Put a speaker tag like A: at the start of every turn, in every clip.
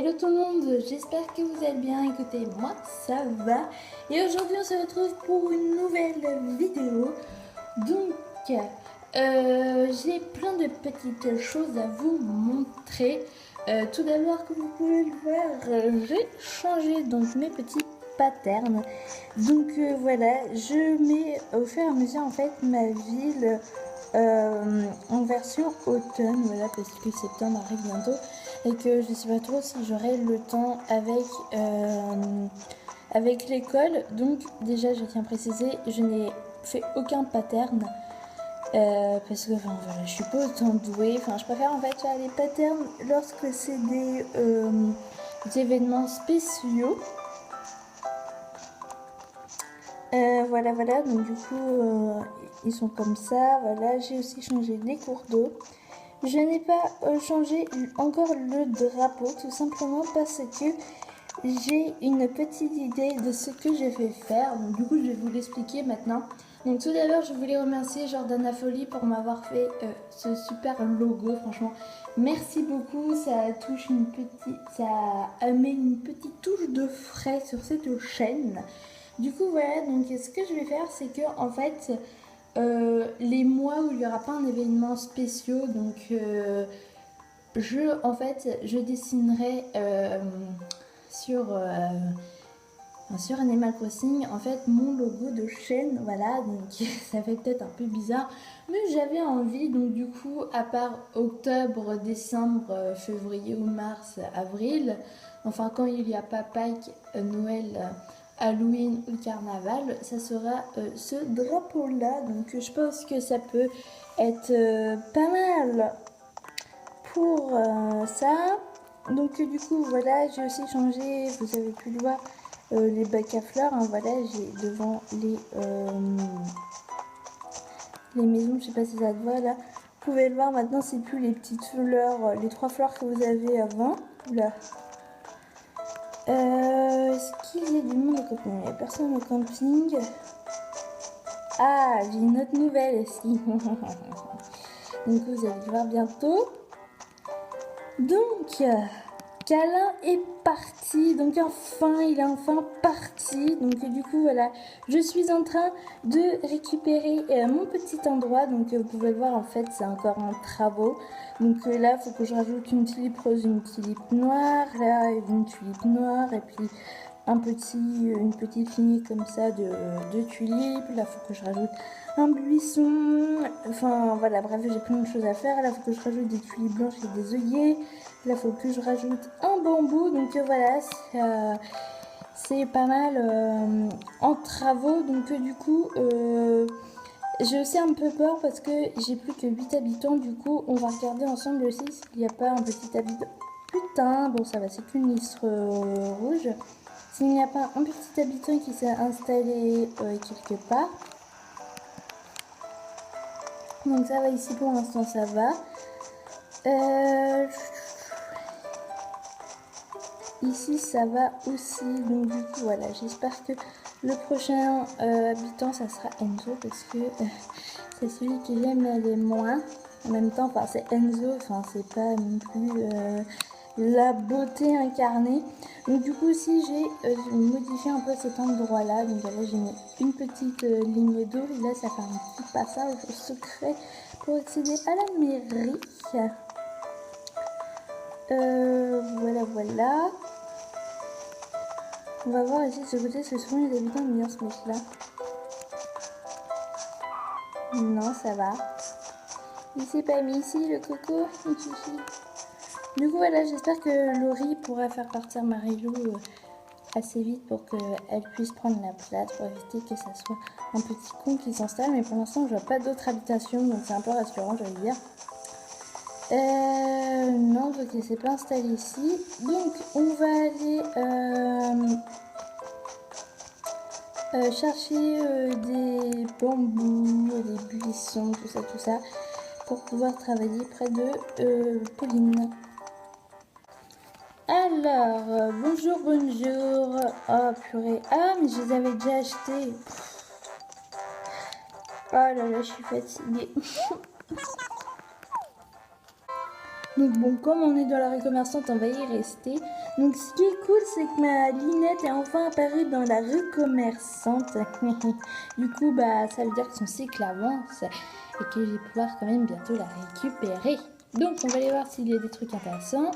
A: Hello tout le monde, j'espère que vous allez bien. Écoutez, moi ça va. Et aujourd'hui on se retrouve pour une nouvelle vidéo. Donc j'ai plein de petites choses à vous montrer. Tout d'abord, comme vous pouvez le voir, j'ai changé donc mes petits patterns. Donc voilà, je mets au fur et à mesure en fait ma ville en version automne, voilà, parce que septembre arrive bientôt et que je sais pas trop si j'aurai le temps avec l'école. Donc déjà je tiens à préciser, je n'ai fait aucun pattern parce que enfin voilà, je suis pas autant douée. Enfin je préfère en fait faire les patterns lorsque c'est des événements spéciaux. Voilà, donc du coup ils sont comme ça. Voilà, j'ai aussi changé les cours d'eau. Je n'ai pas changé encore le drapeau, tout simplement parce que j'ai une petite idée de ce que je vais faire. Donc du coup je vais vous l'expliquer maintenant. Donc tout d'abord je voulais remercier Jordana Folie pour m'avoir fait ce super logo. Franchement merci beaucoup, ça touche ça met une petite touche de frais sur cette chaîne. Du coup voilà, donc ce que je vais faire c'est que en fait les mois où il n'y aura pas un événement spécial, donc je dessinerai sur Animal Crossing en fait mon logo de chaîne, voilà, donc ça fait peut-être un peu bizarre, mais j'avais envie, donc du coup à part octobre, décembre, février ou mars, avril, enfin quand il n'y a pas Pâques, Noël, Halloween ou Carnaval, ça sera ce drapeau là. Donc je pense que ça peut être pas mal pour ça. Donc du coup voilà, j'ai aussi changé, vous avez pu le voir, les bacs à fleurs, hein, voilà, j'ai devant les maisons, je sais pas si ça se voit là, vous pouvez le voir maintenant, c'est plus les petites fleurs, les 3 fleurs que vous avez avant. Oula. Est-ce qu'il y a du monde au camping? Il n'y a personne au camping. Ah, j'ai une autre nouvelle aussi. Donc vous allez le voir bientôt. Donc, Câlin est parti. Donc enfin, il est enfin parti. Donc du coup, voilà, je suis en train de récupérer mon petit endroit. Donc vous pouvez le voir, en fait, c'est encore en travaux. Donc là, il faut que je rajoute une tulipe rose, une tulipe noire. Là, une tulipe noire. Et puis une petite lignée comme ça de tulipes. Là, il faut que je rajoute un buisson. Enfin, voilà, bref, j'ai plein de choses à faire. Là, il faut que je rajoute des tulipes blanches et des œillets. Là, il faut que je rajoute un bambou. Donc voilà, c'est pas mal en travaux. Donc du coup, j'ai aussi un peu peur parce que j'ai plus que 8 habitants. Du coup, on va regarder ensemble aussi s'il n'y a pas un petit habitant. Putain, bon ça va, c'est qu'une liste rouge. S'il n'y a pas un petit habitant qui s'est installé quelque part. Donc ça va ici pour l'instant, ça va. Ici ça va aussi. Donc du coup voilà, j'espère que le prochain habitant ça sera Enzo parce que c'est celui que j'aime les moins. En même temps, enfin c'est Enzo, enfin c'est pas non plus la beauté incarnée. Donc du coup si j'ai modifié un peu cet endroit là, donc voilà, j'ai mis une petite ligne d'eau et là ça fait un petit passage secret pour accéder à la mairie. Voilà. On va voir ici de ce côté, ce sont les habitants de Mirsmith là. Non, ça va. Il s'est pas mis ici le coco. Du coup voilà, j'espère que Laurie pourra faire partir Marilou assez vite pour qu'elle puisse prendre la place, pour éviter que ça soit un petit con qui s'installe. Mais pour l'instant, je vois pas d'autres habitations, donc c'est un peu rassurant, je vais dire. Non, donc elle s'est pas installée ici. Donc on va aller chercher des bambous, des buissons, tout ça, pour pouvoir travailler près de Pauline. Alors, bonjour. Oh purée. Ah, mais je les avais déjà achetés. Oh là là, je suis fatiguée. Donc bon, comme on est dans la rue commerçante, on va y rester. Donc ce qui est cool, c'est que ma Linette est enfin apparue dans la rue commerçante. Du coup, bah ça veut dire que son cycle avance et que je vais pouvoir quand même bientôt la récupérer. Donc on va aller voir s'il y a des trucs intéressants.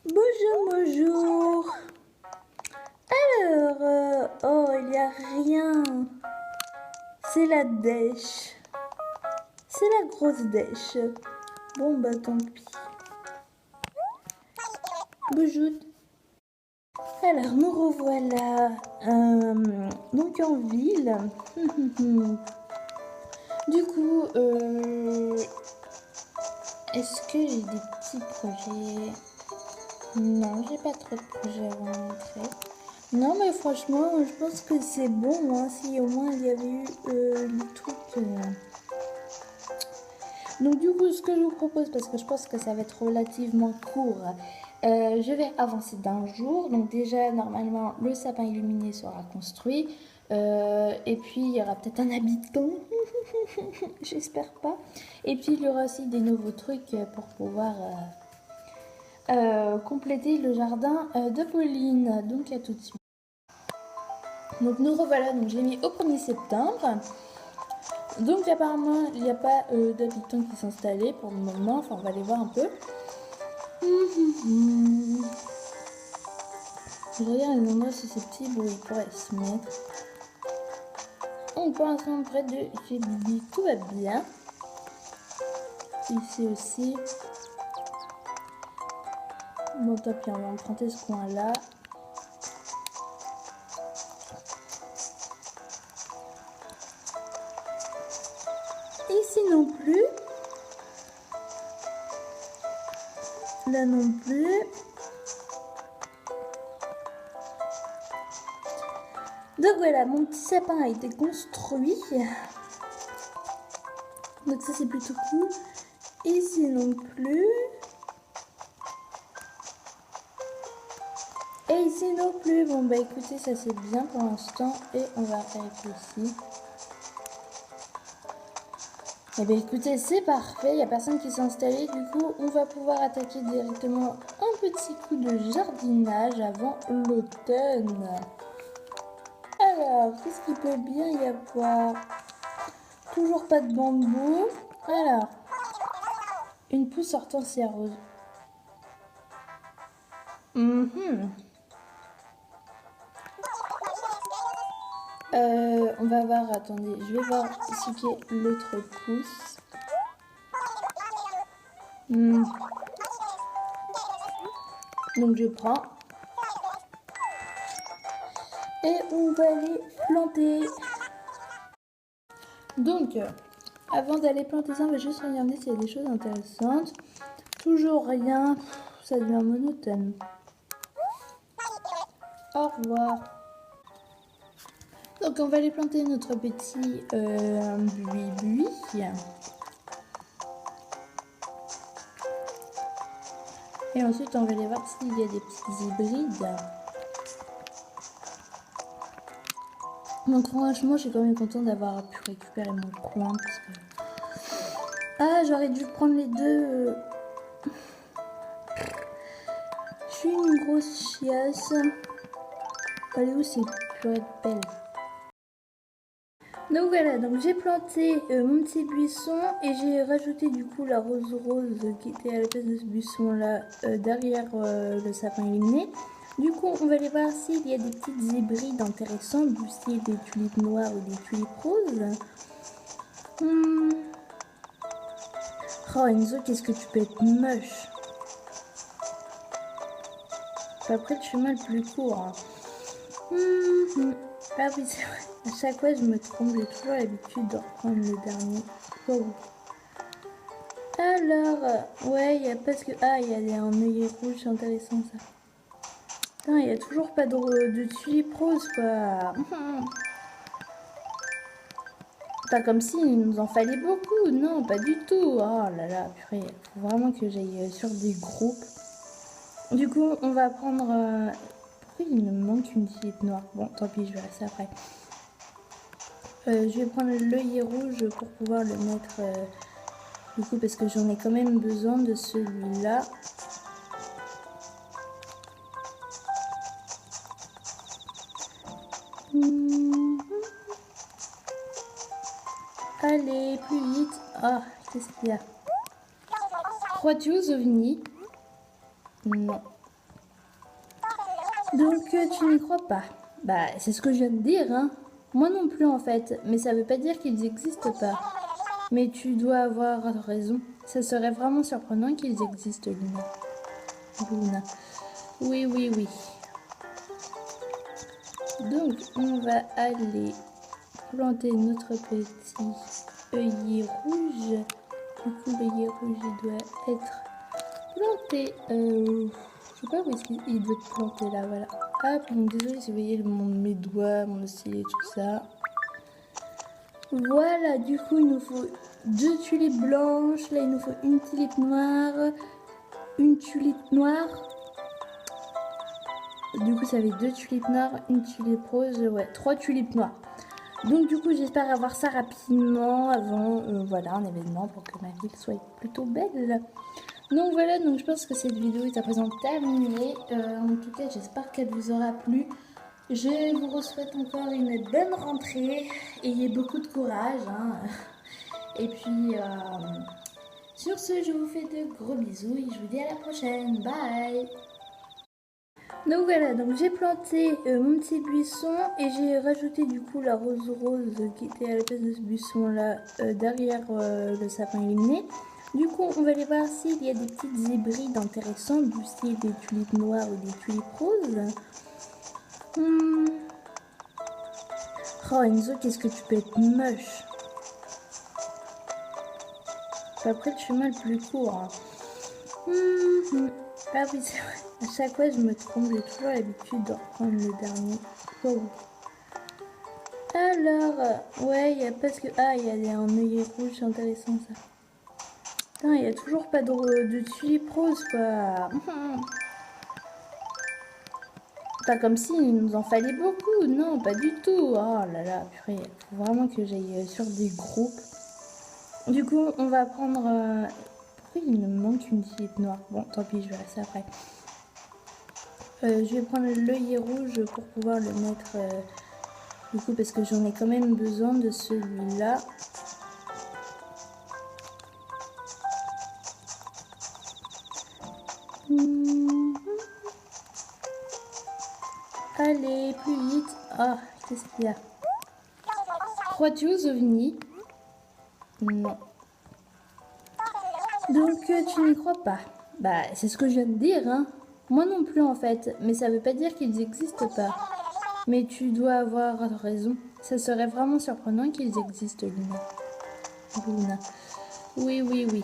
A: Bonjour, bonjour. Alors, oh, il n'y a rien. C'est la dèche. C'est la grosse dèche. Bon, bah tant pis. Bonjour. Alors, nous revoilà donc en ville. Du coup, est-ce que j'ai des petits projets? Non, j'ai pas trop de projets à vous montrer. Non, mais franchement, je pense que c'est bon, hein, si au moins il y avait eu le truc. Donc du coup, ce que je vous propose, parce que je pense que ça va être relativement court, je vais avancer d'un jour. Donc déjà, normalement, le sapin illuminé sera construit. Et puis, il y aura peut-être un habitant. J'espère pas. Et puis, il y aura aussi des nouveaux trucs pour pouvoir compléter le jardin de Pauline. Donc, à tout de suite. Donc, nous revoilà. Donc, j'ai mis au 1er septembre. Donc apparemment il n'y a pas d'habitants qui sont installés pour le moment, enfin on va aller voir un peu. Je regarde les endroits susceptibles où il pourrait se mettre. Donc pour l'instant près de chez Bibi tout va bien. Ici aussi. Bon tant pis, on va emprunter ce coin là. Ici non plus. Là non plus. Donc voilà, mon petit sapin a été construit. Donc ça c'est plutôt cool. Ici non plus. Et ici non plus. Bon bah écoutez, ça c'est bien pour l'instant. Et on va arrêter ici. Et bien écoutez, c'est parfait, il n'y a personne qui s'est installé, du coup on va pouvoir attaquer directement un petit coup de jardinage avant l'automne. Alors, qu'est-ce qu'il peut bien y avoir? Toujours pas de bambou. Alors, une pousse hortensia rose. On va voir, attendez, je vais voir ce qu'est l'autre pousse. Donc je prends. Et on va les planter. Donc, avant d'aller planter ça, on va juste regarder s'il y a des choses intéressantes. Toujours rien, ça devient monotone. Au revoir. Donc on va aller planter notre petit buis. Et ensuite on va aller voir s'il y a des petits hybrides. Donc franchement je suis quand même contente d'avoir pu récupérer mon coin. Parce que... Ah, j'aurais dû prendre les deux. Je suis une grosse chiasse. Allez où c'est purée de pelle. Donc voilà, donc j'ai planté mon petit buisson et j'ai rajouté du coup la rose qui était à la place de ce buisson là derrière le sapin illuminé. Du coup on va aller voir s'il y a des petites hybrides intéressantes du style des tulipes noires ou des tulipes roses. Oh Enzo, qu'est-ce que tu peux être moche. Après le chemin le plus court. Hein. Ah oui c'est vrai. À chaque fois, je me trompe, j'ai toujours l'habitude de reprendre le dernier. Oh. Alors, ouais, il y a parce que... Ah, il y a un œillet rouge, c'est intéressant ça. Putain, il n'y a toujours pas de tulipe rose, quoi. Pas comme si il nous en fallait beaucoup, non, pas du tout. Oh là là, purée, faut vraiment que j'aille sur des groupes. Du coup, on va prendre... Pourquoi il me manque une tulipe noire? Bon, tant pis, je verrai ça après. Je vais prendre l'œillet rouge pour pouvoir le mettre Du coup, parce que j'en ai quand même besoin de celui-là. Allez, plus vite. Ah, qu'est-ce qu'il y a? Crois-tu aux ovnis? Non. Donc, tu n'y crois pas? Bah, c'est ce que je viens de dire, hein. Moi non plus, en fait. Mais ça veut pas dire qu'ils n'existent pas. Mais tu dois avoir raison. Ça serait vraiment surprenant qu'ils existent, Luna. Luna. Oui, oui, oui. Donc, on va aller planter notre petit œillet rouge. Du coup, l'œillet rouge, il doit être planté. Je sais pas où est-ce qu'il doit être planté, là, voilà. Hop, donc désolé si vous voyez mes doigts, mon stylet, tout ça. Voilà, du coup, il nous faut 2 tulipes blanches. Là, il nous faut une tulipe noire. Une tulipe noire. Du coup, ça fait 2 tulipes noires, une tulipe rose, ouais, 3 tulipes noires. Donc, du coup, j'espère avoir ça rapidement avant, voilà, un événement pour que ma ville soit plutôt belle. Donc, voilà, donc je pense que cette vidéo est à présent terminée. En tout cas, j'espère qu'elle vous aura plu. Je vous souhaite encore une bonne rentrée. Ayez beaucoup de courage, hein. Et puis, sur ce, je vous fais de gros bisous et je vous dis à la prochaine. Bye! Donc voilà, donc j'ai planté mon petit buisson et j'ai rajouté du coup la rose qui était à la place de ce buisson là derrière le sapin illuminé. Du coup on va aller voir s'il y a des petites hybrides intéressantes du style des tulipes noires ou des tulipes roses. Oh Enzo, qu'est-ce que tu peux être moche. Après le chemin le plus court. Hein. Ah oui c'est vrai. À chaque fois, je me trompe, j'ai toujours l'habitude de reprendre le dernier. Oh. Alors, ouais, il y a parce que... Ah, il y a un œillet rouge, c'est intéressant ça. Putain, il n'y a toujours pas de tulipe rose, quoi. Pas comme si il nous en fallait beaucoup, non, pas du tout. Oh là là, purée, faut vraiment que j'aille sur des groupes. Du coup, on va prendre... Pourquoi il me manque une tulipe noire? Bon, tant pis, je verrai ça après. Je vais prendre l'œillet rouge pour pouvoir le mettre du coup parce que j'en ai quand même besoin de celui-là. Allez, plus vite. Ah, qu'est-ce qu'il y a? Crois-tu aux ovnis? Non. Donc tu n'y crois pas? Bah, c'est ce que je viens de dire, hein. Moi non plus en fait, mais ça veut pas dire qu'ils n'existent pas. Mais tu dois avoir raison. Ça serait vraiment surprenant qu'ils existent, Luna. Luna. Oui, oui, oui.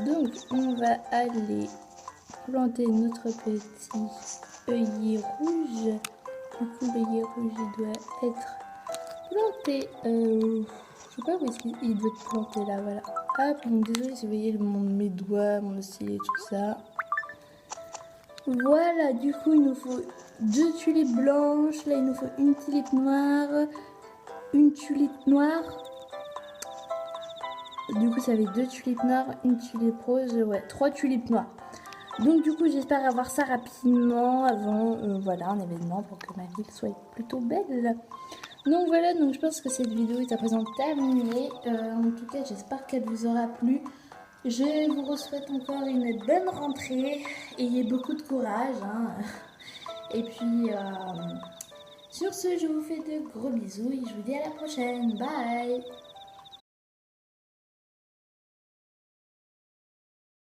A: Donc, on va aller planter notre petit œillet rouge. Du coup, l'œillet rouge, il doit être planté. Je sais pas où est-ce qu'il doit être planté, là, voilà. Hop, donc désolé si vous voyez mes doigts, mon stylet, tout ça. Voilà, du coup, il nous faut 2 tulipes blanches. Là, il nous faut une tulipe noire. Une tulipe noire. Du coup, ça fait 2 tulipes noires, une tulipe rose, ouais, 3 tulipes noires. Donc, du coup, j'espère avoir ça rapidement avant, voilà, un événement pour que ma ville soit plutôt belle. Donc, voilà, donc je pense que cette vidéo est à présent terminée. En tout cas, j'espère qu'elle vous aura plu. Je vous souhaite encore une bonne rentrée. Ayez beaucoup de courage, hein. Et puis, sur ce, je vous fais de gros bisous et je vous dis à la prochaine. Bye!